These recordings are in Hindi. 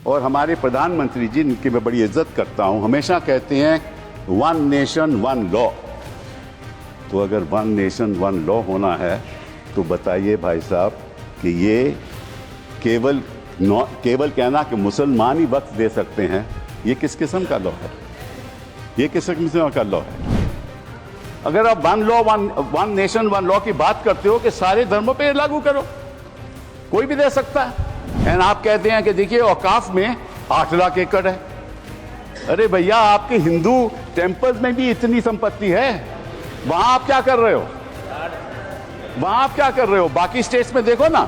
और हमारे प्रधानमंत्री जी, इनकी मैं बड़ी इज्जत करता हूं, हमेशा कहते हैं वन नेशन वन लॉ। तो अगर वन नेशन वन लॉ होना है तो बताइए भाई साहब कि ये केवल कहना कि मुसलमान ही वक्फ दे सकते हैं, ये किस किस्म का लॉ है? ये किस किस्म का लॉ है? अगर आप वन नेशन वन लॉ की बात करते हो कि सारे धर्मों पे लागू करो, कोई भी दे सकता है। एंड आप कहते हैं कि देखिए औकाफ में 8 लाख एकड़ है। अरे भैया, आपके हिंदू टेम्पल्स में भी इतनी संपत्ति है, वहां आप क्या कर रहे हो? वहां आप क्या कर रहे हो? बाकी स्टेट्स में देखो ना।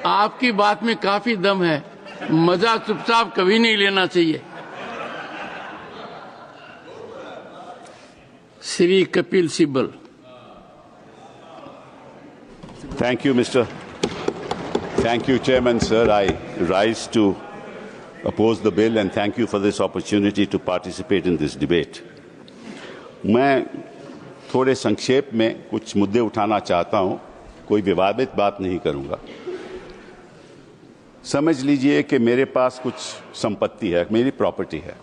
आपकी बात में काफी दम है, मजा चुपचाप कभी नहीं लेना चाहिए। Shri Kapil Sibal. Thank you, Thank you, Chairman, sir. I rise to oppose the bill and thank you for this opportunity to participate in this debate. मैं थोड़े संक्षेप में कुछ मुद्दे उठाना चाहता हूं, कोई विवादित बात नहीं करूंगा। समझ लीजिए कि मेरे पास कुछ संपत्ति है, मेरी प्रॉपर्टी है।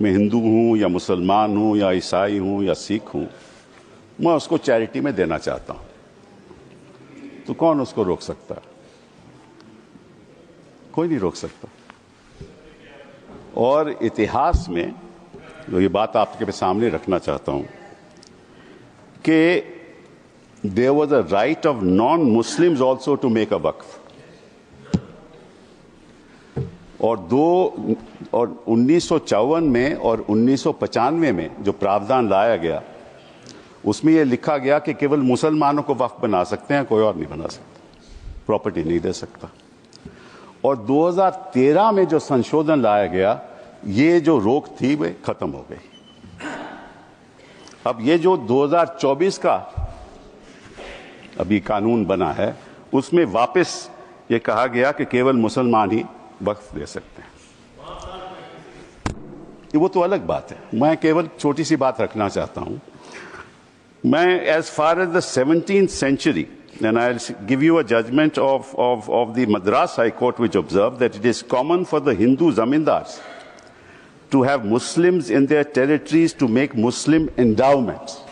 मैं हिंदू हूं या मुसलमान हूं या ईसाई हूं या सिख हूं, मैं उसको चैरिटी में देना चाहता हूं, तो कौन उसको रोक सकता है? कोई नहीं रोक सकता। और इतिहास में जो ये बात आपके सामने रखना चाहता हूं कि there was a right of non Muslims also to make a waqf. और 1954 में और 1995 में जो प्रावधान लाया गया, उसमें यह लिखा गया कि केवल मुसलमानों को वक्फ बना सकते हैं, कोई और नहीं बना सकता, प्रॉपर्टी नहीं दे सकता। और 2013 में जो संशोधन लाया गया, ये जो रोक थी वह खत्म हो गई। अब ये जो 2024 का अभी कानून बना है, उसमें वापस ये कहा गया कि केवल मुसलमान ही वक्फ दे सकते हैं। वो तो अलग बात है, मैं केवल छोटी सी बात रखना चाहता हूं। मैं as far as the 17th century, and I'll give you a judgment of the Madras High Court, which observed that it is common for the Hindu zamindars to have Muslims in their territories to make Muslim endowments.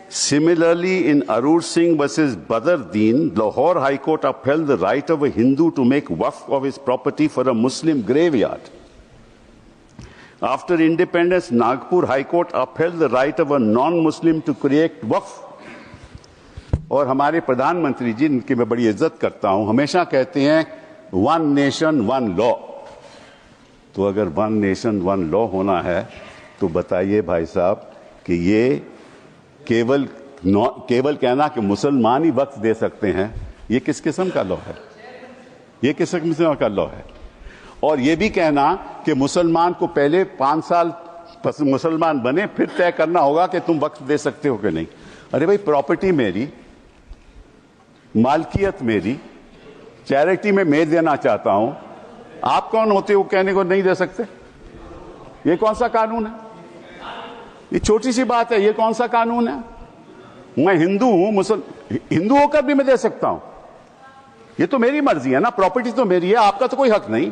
Similarly, in Arur Singh versus Badr Deen, Lahore High Court upheld the right of a Hindu to make waqf of his property for a Muslim graveyard. After independence, Nagpur High Court upheld the right of a non-Muslim to create waqf. और हमारे प्रधानमंत्री जी, इनकी मैं बड़ी इज्जत करता हूं, हमेशा कहते हैं वन नेशन वन लॉ। तो अगर वन नेशन वन लॉ होना है तो बताइए भाई साहब कि ये केवल कहना कि मुसलमान ही वक्फ दे सकते हैं, ये किस किस्म का लॉ है? ये किस किस्म का लॉ है? और ये भी कहना कि मुसलमान को पहले 5 साल मुसलमान बने, फिर तय करना होगा कि तुम वक्फ दे सकते हो कि नहीं। अरे भाई, प्रॉपर्टी मेरी, मालकियत मेरी, चैरिटी में मैं देना चाहता हूं, आप कौन होते हो कहने को नहीं दे सकते? ये कौन सा कानून है? ये छोटी सी बात है, ये कौन सा कानून है? मैं हिंदू हूं, हिंदू होकर भी मैं दे सकता हूं। ये तो मेरी मर्जी है ना, प्रॉपर्टी तो मेरी है, आपका तो कोई हक नहीं।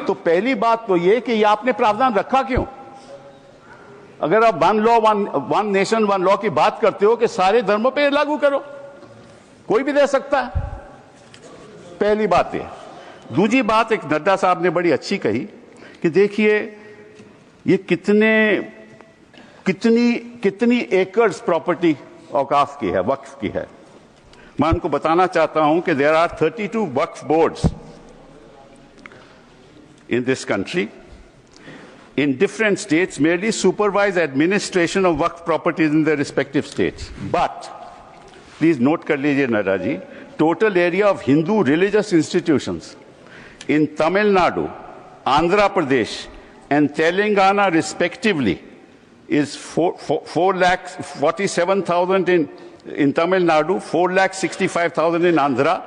तो पहली बात तो ये कि ये आपने प्रावधान रखा क्यों? अगर आप वन नेशन वन लॉ की बात करते हो कि सारे धर्मों पे लागू करो, कोई भी दे सकता है। पहली बात ये। दूसरी बात, एक नड्डा साहब ने बड़ी अच्छी कही कि देखिए ये कितनी एकर्स प्रॉपर्टी औकाफ की है, वक्फ की है। मैं उनको बताना चाहता हूं कि देयर आर 32 वक्फ boards in this country in different states merely supervise administration of waqf properties in their respective states. But please note kar lijiye Nada ji, total area of Hindu religious institutions in Tamil Nadu, Andhra Pradesh and Telangana respectively is 4,47,000 in Tamil Nadu, 4,65,000 in Andhra,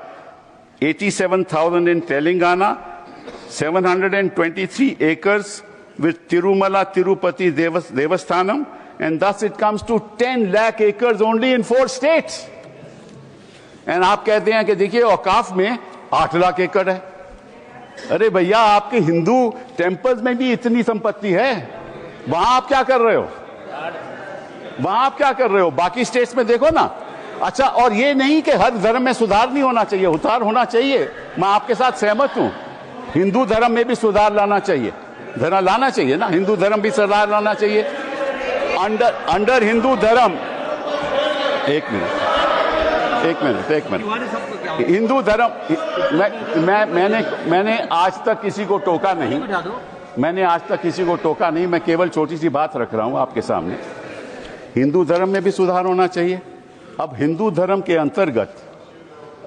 87,000 in Telangana, 723 acres with Tirumala Tirupati Devasthanam and thus it comes to 10 lakh acres only in 4 states. And आप कहते हैं कि देखिए औकाफ में 8 लाख एकड़ है। अरे भैया, आपके हिंदू टेम्पल्स में भी इतनी संपत्ति है, वहां आप क्या कर रहे हो? वहां आप क्या कर रहे हो? बाकी स्टेट्स में देखो ना। अच्छा, और ये नहीं कि हर धर्म में सुधार नहीं होना चाहिए, उतार होना चाहिए, मैं आपके साथ सहमत हूं। हिंदू धर्म में भी सुधार लाना चाहिए, लाना चाहिए ना, हिंदू धर्म भी सुधार लाना चाहिए। अंडर हिंदू धर्म, एक मिनट हिंदू धर्म, मैंने आज तक किसी को टोका नहीं, मैं केवल छोटी सी बात रख रहा हूं आपके सामने। हिंदू धर्म में भी सुधार होना चाहिए। अब हिंदू धर्म के अंतर्गत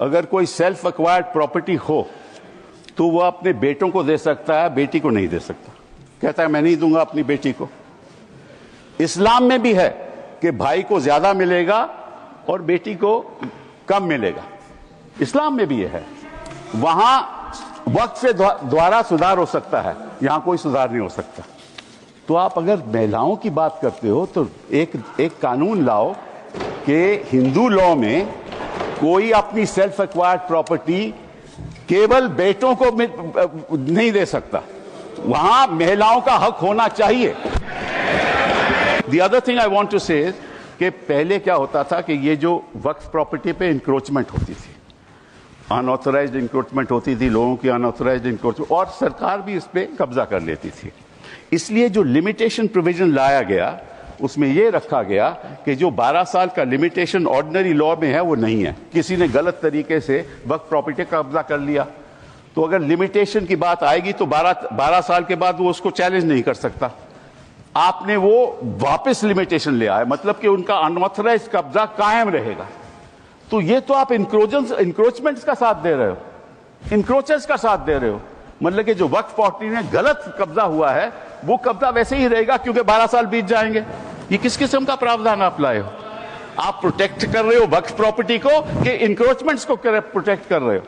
अगर कोई सेल्फ एक्वायर्ड प्रॉपर्टी हो तो वह अपने बेटों को दे सकता है, बेटी को नहीं दे सकता। कहता है मैं नहीं दूंगा अपनी बेटी को। इस्लाम में भी है कि भाई को ज्यादा मिलेगा और बेटी को कम मिलेगा, इस्लाम में भी यह है। वहां वक्त से द्वारा सुधार हो सकता है, यहां कोई सुधार नहीं हो सकता। तो आप अगर महिलाओं की बात करते हो तो एक कानून लाओ कि हिंदू लॉ में कोई अपनी सेल्फ एक्वायर्ड प्रॉपर्टी केवल बेटों को नहीं दे सकता, वहां महिलाओं का हक होना चाहिए। The other thing I want to say कि पहले क्या होता था कि ये जो वक्फ प्रॉपर्टी पे इंक्रोचमेंट होती थी, अनऑथराइज्ड इंक्रोचमेंट होती थी, लोगों की अनऑथराइज्ड इंक्रोचमेंट, और सरकार भी इस पे कब्जा कर लेती थी। इसलिए जो लिमिटेशन प्रोविजन लाया गया उसमें यह रखा गया कि जो 12 साल का लिमिटेशन ऑर्डिनरी लॉ में है वो नहीं है। किसी ने गलत तरीके से वक्फ प्रॉपर्टी का कब्जा कर लिया तो अगर लिमिटेशन की बात आएगी तो 12 साल के बाद वो उसको चैलेंज नहीं कर सकता। आपने वो वापस लिमिटेशन ले आए, मतलब कि उनका अनऑथराइज कब्जा कायम रहेगा। तो ये तो आप इंक्रोचमेंट्स का साथ दे रहे हो, इंक्रोचर्स का साथ दे रहे हो। मतलब कि जो वक्फ प्रॉपर्टी में गलत कब्जा हुआ है वो कब्जा वैसे ही रहेगा क्योंकि 12 साल बीत जाएंगे। ये किस किस्म का प्रावधान आप लाए हो? आप प्रोटेक्ट कर रहे हो वक्फ प्रॉपर्टी को कि इंक्रोचमेंट्स को प्रोटेक्ट कर रहे हो?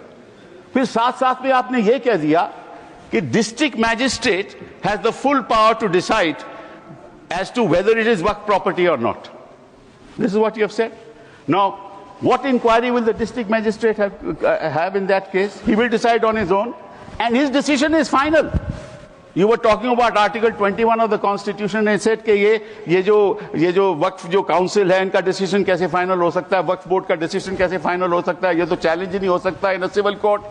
फिर साथ साथ में आपने ये कह दिया कि district magistrate has the full power to decide as to whether it is waqf property or not. This is what you have said. Now, what inquiry will the district magistrate have in that case? He will decide on his own, and his decision is final. You were talking about Article 21 of the Constitution and said कि ये जो वक्फ जो काउंसिल है इनका डिसीजन कैसे फाइनल हो सकता है, वक्फ बोर्ड का डिसीजन कैसे फाइनल हो सकता है, ये तो चैलेंज ही नहीं हो सकता in a civil court.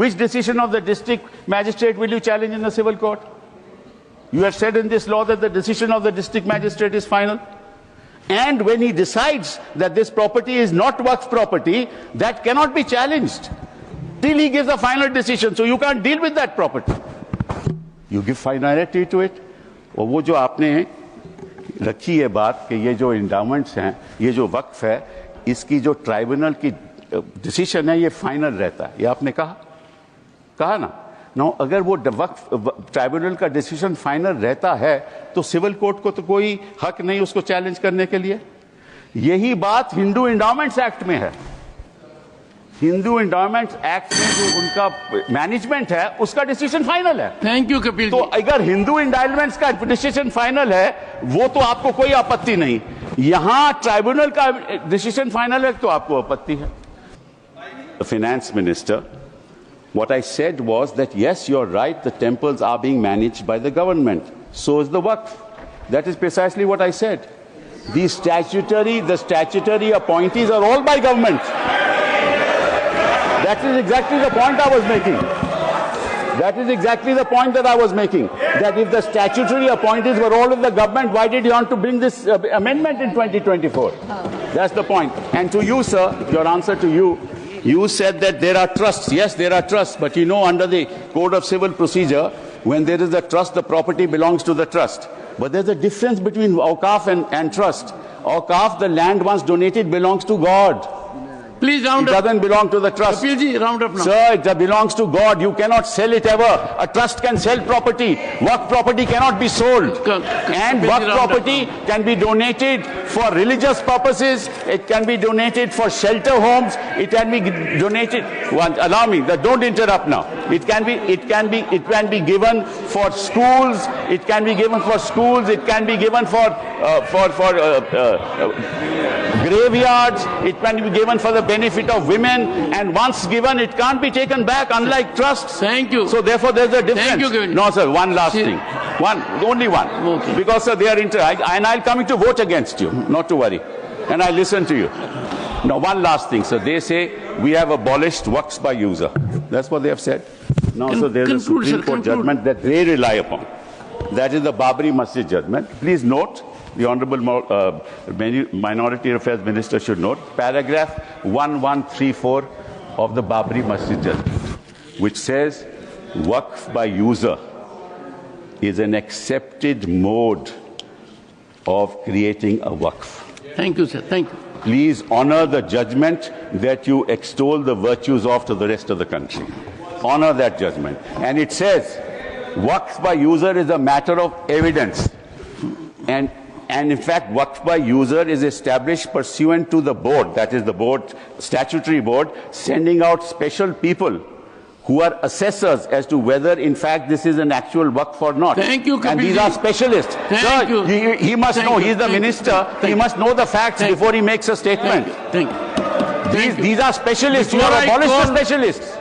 Which decision of the district magistrate will you challenge in the civil court? You have said in this law that the decision of the district magistrate is final. And when he decides that this property is not waqf property, that cannot be challenged till he gives a final decision. So you can't deal with that property. You give finality to it. और वो जो आपने रखी है बात कि ये जो इंडाउमेंट्स हैं, ये जो वक्फ है, इसकी जो ट्राइब्यूनल की डिसीजन है ये फाइनल रहता है, ये आपने कहा ना। नो, अगर वो वक्फ ट्राइब्यूनल का डिसीजन फाइनल रहता है तो सिविल कोर्ट को तो कोई हक नहीं उसको चैलेंज करने के लिए। यही बात हिंदू इंडाउमेंट्स एक्ट में है। हिंदू इंडाउमेंट्स एक्ट में जो उनका मैनेजमेंट है उसका डिसीजन फाइनल है। Thank you Kapil. तो अगर हिंदू इंडाउमेंट्स का डिसीजन फाइनल है वो तो आपको कोई आपत्ति नहीं, यहां ट्राइब्यूनल का डिसीजन फाइनल है तो आपको आपत्ति है। Finance minister, what I said was that yes, you're right, the temples are being managed by the government. So is the waqf. That is precisely what I said. The statutory appointees are all by government. That is exactly the point I was making. That is exactly the point that I was making. That if the statutory appointees were all in the government, why did you want to bring this amendment in 2024? That's the point. And to you, sir, your answer to you, you said that there are trusts. Yes, there are trusts. But you know, under the Code of Civil Procedure, when there is a trust, the property belongs to the trust. But there's a difference between awqaf and trust. Awqaf, the land once donated, belongs to God. Please round It up. doesn't belong to the trust. Kapil ji, round up now. Sir, it belongs to God. You cannot sell it ever. A trust can sell property. Waqf property cannot be sold. And Kapil ji, waqf round up property can be donated for religious purposes. It can be donated for shelter homes. It can be donated. Allow me. Don't interrupt now. It can be given for schools. It can be given for schools. It can be given for graveyards. It can be given for the benefit of women. And once given, it can't be taken back, unlike trusts. Thank you. So therefore, there's a difference. Thank you, Govind. No, sir. One last See- thing. Only one. Okay. Because sir, they are and I'll come to vote against you. Not to worry. And I listen to you. Now, one last thing, sir. They say we have abolished waqfs by user. That's what they have said. Now, so there's a conclude, Supreme sir, Court conclude. judgment that they rely upon. That is the Babri Masjid judgment. Please note, the Honorable Minority Affairs Minister should note, paragraph 1134 of the Babri Masjid judgment, which says waqf by user is an accepted mode of creating a waqf. Thank you, sir. Thank you. Please honor the judgment that you extol the virtues of to the rest of the country. Honor that judgment. And it says, waqf by user is a matter of evidence. And in fact, waqf by user is established pursuant to the board, that is the board, statutory board, sending out special people who are assessors as to whether, in fact, this is an actual waqf or not. Thank you, And these Kapil are ji. specialists. Thank you. He must Thank know. you. He's the Thank you. minister. Thank He you. must know the facts Thank before he makes a statement. Thank you. Thank you. Thank you. These are specialists. You Before have I abolished the call- specialists.